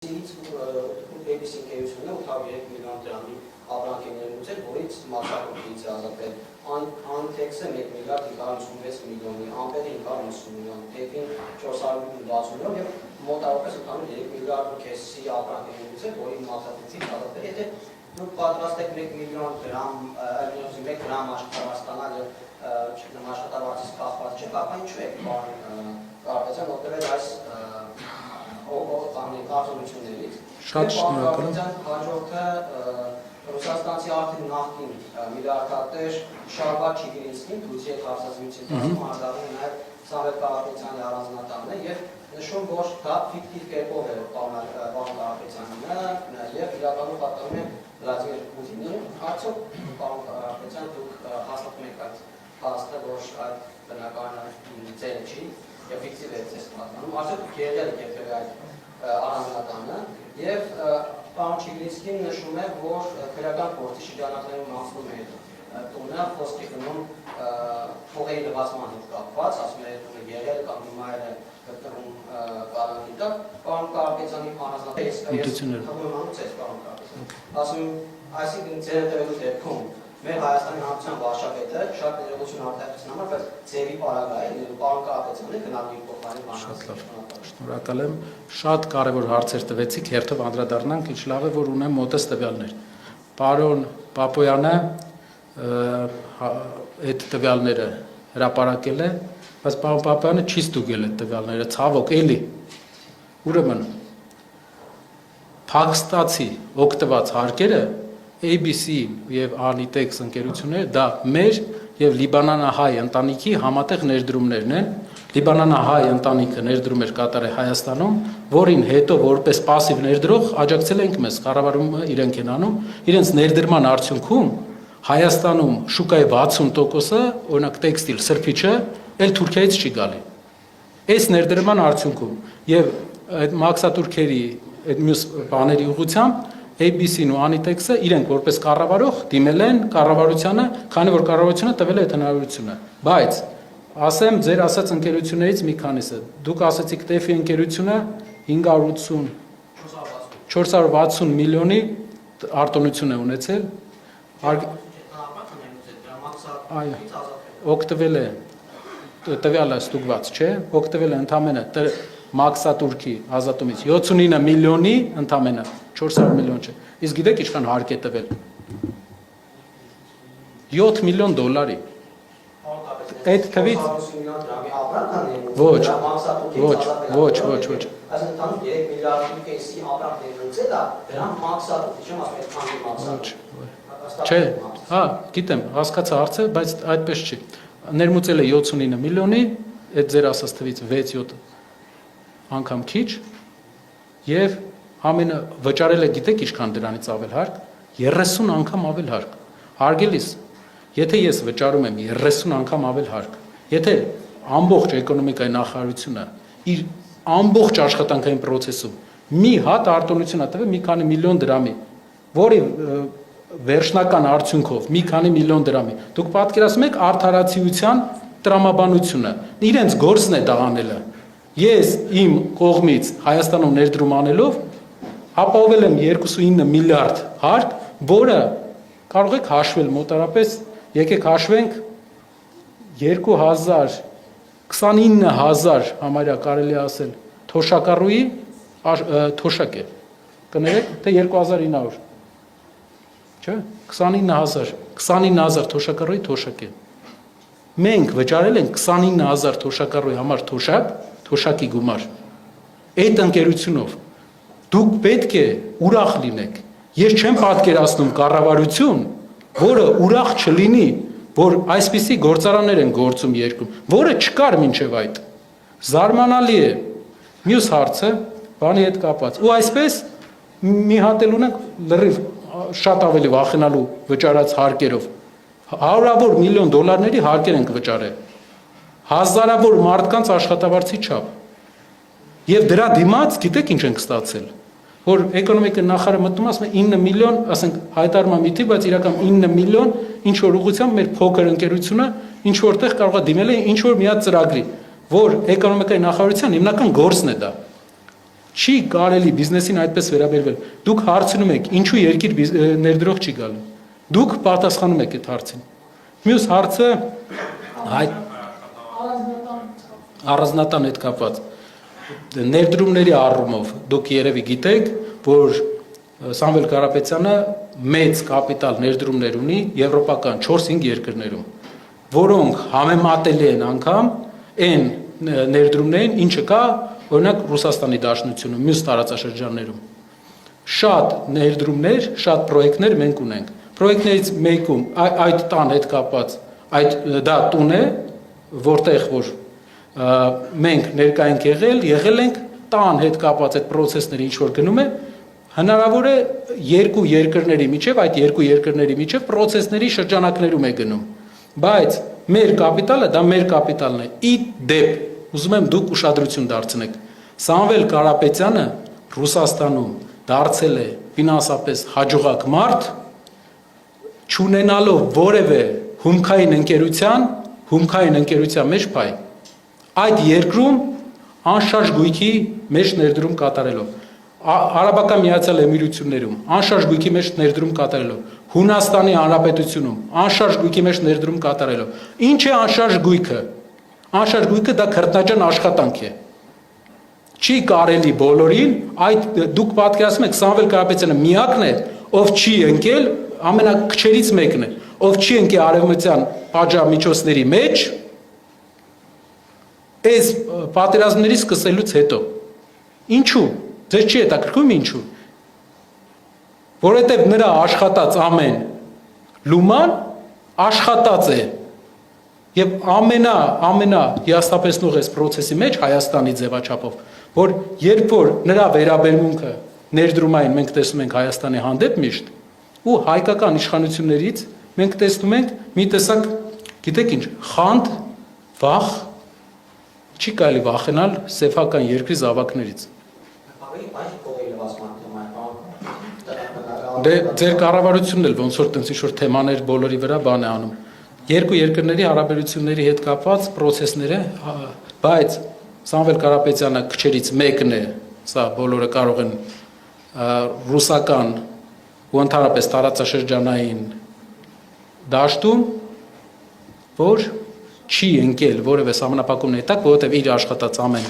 ABC ընկերությունը 803 միլիոն դրամի ապրանքներ ուծել, որից մաքսատուկից ազատվել, Անթեքսը 1 միլիարդ 556 միլիոնի, Ամպետը 590 միլիոն, Տեփին 460 միլիոն եւ մոտավորապես 83 միլիարդ քեսի ապրանքներ ուծել, որի մաքսատուկից ազատվել, եթե դուք պատրաստ եք 1 միլիոն դրամ, 1 գրամ աշխատավարձ ստանալ աշխատավարձից կախված չեք, ապա ինչու եք Կարպետյան օգտվել այս արտոնություններից։ Շատ շնորհակալ եմ։ Հաջորդը Ռուսաստանցի արդեն նախկին միլիարդատեր Շարվակ Չիգրինսկին, Թուրքիայի հարցազրույցի դաշտում անդրադառնում է նաև Սամվել Կարապետյանի առանձնատանը եւ նշում, որ դա ֆիկտիվ կերպով է պարոն Կարապետյանը եւ իրականում պատկանում է Վլադիմիր Պուտինին։ Արդյոք պարոն Կարապետյան, դուք հաստատում եք այդ փաստը, որ այդ բնակարանը ձերը չի եւ ֆիկտիվ է ցես պատկանում։ Արդյոք եղել է երբևէ այդ առանձնատանը եւ պարոն Չիգրինսկին նշում է, որ քրեական փորձի շրջանակներում անցնում է տունը խոսքի գնում փողերի լվացման հետ կապված, ասում է տունը եղել կամ հիմա է գտնվում կարանտին տակ, պարոն Կարապետյանի ասում այսինքն ձեր տվելու դեպքում մեր Հայաստանի Հանրապետության վարչապետը շատ ներողություն արտահայտության համար, բայց ձևի պարագա է, պարոն Կարապետյանը գնալի փոխարեն Շնորհակալ եմ, շատ կարևոր հարցեր տվեցիք, հերթով անդրադառնանք, ինչ լավ է, որ ունեմ մոտս տվյալներ։ Պարոն Պապոյանը այդ տվյալները հրապարակել է, բայց պարոն Պապոյանը չի ստուգել այդ տվյալները, ցավոք, էլի։ Ուրեմն Փակստացի օգտված հարկերը ABC եւ Anitex ընկերությունները դա մեր եւ Լիբանանահայ ընտանիքի համատեղ ներդրումներն են։ Լիբանանահայ ընտանիքը ներդրումներ կատարել Հայաստանում, որին հետո որպես пассив ներդրող աջակցել ենք մեզ, կառավարումը իրենք են անում, իրենց ներդրման արդյունքում Հայաստանում շուկայի 60%-ը, օրինակ տեքստիլ, սրբիչը, էլ Թուրքիայից չի գալի։ Այս ներդրման արդյունքում եւ այդ մաքսատուրքերի այդ մյուս բաների ուղղությամբ ABC-ն ու Anitex-ը իրենք որպես կառավարող դիմել են կառավարությանը, քանի որ կառավարությունը տվել է այդ հնարավորությունը։ Բայց ասեմ ձեր ասած ընկերություններից մի քանիսը։ Դուք ասացիք Տեֆի ընկերությունը 460 միլիոնի արտոնություն է ունեցել։ Այո, օգտվել է տվյալը ստուգված, չէ՞, օգտվել է ընդամենը մաքսատուրքի ազատումից 79 միլիոնի ընդամենը 400 միլիոն չէ։ Իսկ գիտեք ինչքան հարկ է տվել։ 7 միլիոն դոլարի։ Այդ թվից ոչ։ Այսինքն 3 միլիարդի կեսի ապրանքներ ունեցել է, դրանք մաքսատուրք, չեմ ասում այդքան մաքսատուրք։ Չէ, հա, գիտեմ, հասկացա հարցը, բայց այդպես չի։ Ներմուծել է 79 միլիոնի, այդ ձեր ասած թվից 6-7 անգամ քիչ եւ ամենը վճարել է գիտեք ինչքան դրանից ավել հարկ 30 անգամ ավել հարկ հարգելիս եթե ես վճարում եմ 30 անգամ ավել հարկ եթե ամբողջ էկոնոմիկայի նախարարությունը իր ամբողջ աշխատանքային process-ում մի հատ արտոնություն ա տվել մի քանի միլիոն դրամի որի վերջնական արդյունքով մի քանի միլիոն դրամի դուք պատկերացնում եք արդարացիության տրամաբանությունը իրենց գործն է դա անելը Ես իմ կողմից Հայաստանում ներդրում անելով ապահովել եմ 29 միլիարդ հարկ, որը կարող եք հաշվել մոտարապես, եկեք հաշվենք 29000 համարյա կարելի ասել թոշակառուի թոշակ է, կներեք, թե 2900, չէ, 29000 թոշակառուի թոշակ է, մենք վճարել ենք 29000 թոշակառուի համար թոշակի գումար, այդ ընկերությունով, դուք պետք է ուրախ լինեք, ես չեմ պատկերացնում կառավարություն, որը ուրախ չլինի, որ այսպիսի գործարաններ են գործում երկրում, որը չկար մինչև այդ, զարմանալի է, մյուս հարցը, բանի հետ կապված, ու այսպես մի հատ էլ ունենք լրիվ շատ ավելի վախենալու վճարած հարկերով, հարյուրավոր միլիոն դոլարների հարկեր ենք վճարել, հազարավոր մարդկանց աշխատավարձի չափ, եւ դրա դիմաց գիտեք ինչ ենք ստացել, որ էկոնոմիկայի նախարարը մտնում ասում է 9 միլիոն, ասենք հայտարարում է մի թիվ, բայց իրական 9 միլիոն ինչ որ ուղղությամբ մեր փոքր ընկերությունը ինչ որտեղ կարող է դիմել է ինչ որ մի հատ ծրագրի, որ էկոնոմիկայի նախարարության հիմնական գործն է դա։ Չի կարելի բիզնեսին այդպես վերաբերվել։ Դուք հարցնում եք, ինչու երկիր ներդրող չի գալու։ Դուք պատասխանում եք այդ հարցին։ Մյուս հարցը այդ առանձնատան հետ կապված ներդրումների առումով դուք երևի գիտեք, որ Սամվել Կարապետյանը մեծ կապիտալ ներդրումներ ունի եվրոպական 4-5 երկրներում, որոնք համեմատելի են անգամ այն ներդրումներին, ինչը կա օրինակ Ռուսաստանի Դաշնությունում, մյուս տարածաշրջաններում։ Շատ ներդրումներ, շատ պրոյեկտներ մենք ունենք։ Պրոյեկտներից մեկում այդ տան հետ կապված, դա տուն է, որտեղ որ մենք ներկա ենք եղել ենք տան հետ կապված այդ process-ները ինչ որ գնում է, հնարավոր է երկու երկրների միջև, այդ երկու երկրների միջև process-ների շրջանակներում է գնում։ Բայց մեր կապիտալը, դա մեր կապիտալն է։ Ի դեպ, ուզում եմ դուք ուշադրություն դարձնեք։ Սամվել Կարապետյանը Ռուսաստանում դարձել է ֆինանսապես հաջողակ մարդ, չունենալով որևէ հումքային ընկերության մեջ փայ։ Այդ երկրում անշարժ գույքի մեջ ներդրում կատարելով, Արաբական Միացյալ Էմիրություններում անշարժ գույքի մեջ ներդրում կատարելով, Հունաստանի Հանրապետությունում անշարժ գույքի մեջ ներդրում կատարելով։ Ինչ է անշարժ գույքը։ Անշարժ գույքը դա քրտնաջան աշխատանք է։ Չի կարելի բոլորին, դուք պատկերացնում եք Սամվել Կարապետյանը միակն է, ով չի ընկել, ամենակչերից մեկն է, ով չի ընկել արևմտյան պատժամիջոցների մեջ, այս պատերազմների սկսելուց հետո։ Ինչու։ Ձեզ չի հետաքրքրում ինչու։ Որովհետև նրա աշխատած ամեն լուման աշխատած է եւ ամենա հիասթափեցնող այս process-ի մեջ Հայաստանի ձևաչափով, որ երբ որ նրա վերաբերմունքը ներդրումային մենք տեսնում ենք Հայաստանի հանդեպ միշտ ու հայկական իշխանություններից մենք տեսնում ենք մի տեսակ, գիտեք ինչ, խանդ, վախ, չի կարելի վախենալ սեփական երկրի զավակներից։ Դե ձեր կառավարությունն էլ ոնց որ տենց ինչ-որ թեմաներ բոլորի վրա բան է անում։ Երկու երկրների հարաբերությունների հետ կապված process-ները, բայց Սամվել Կարապետյանը քչերից մեկն է, սա բոլորը կարող են ռուսական ու ընդհանրապես տարածաշրջանային դաշտում, որ չի ընկել որևէ սահմանափակումների տակ, որովհետև իր աշխատած ամեն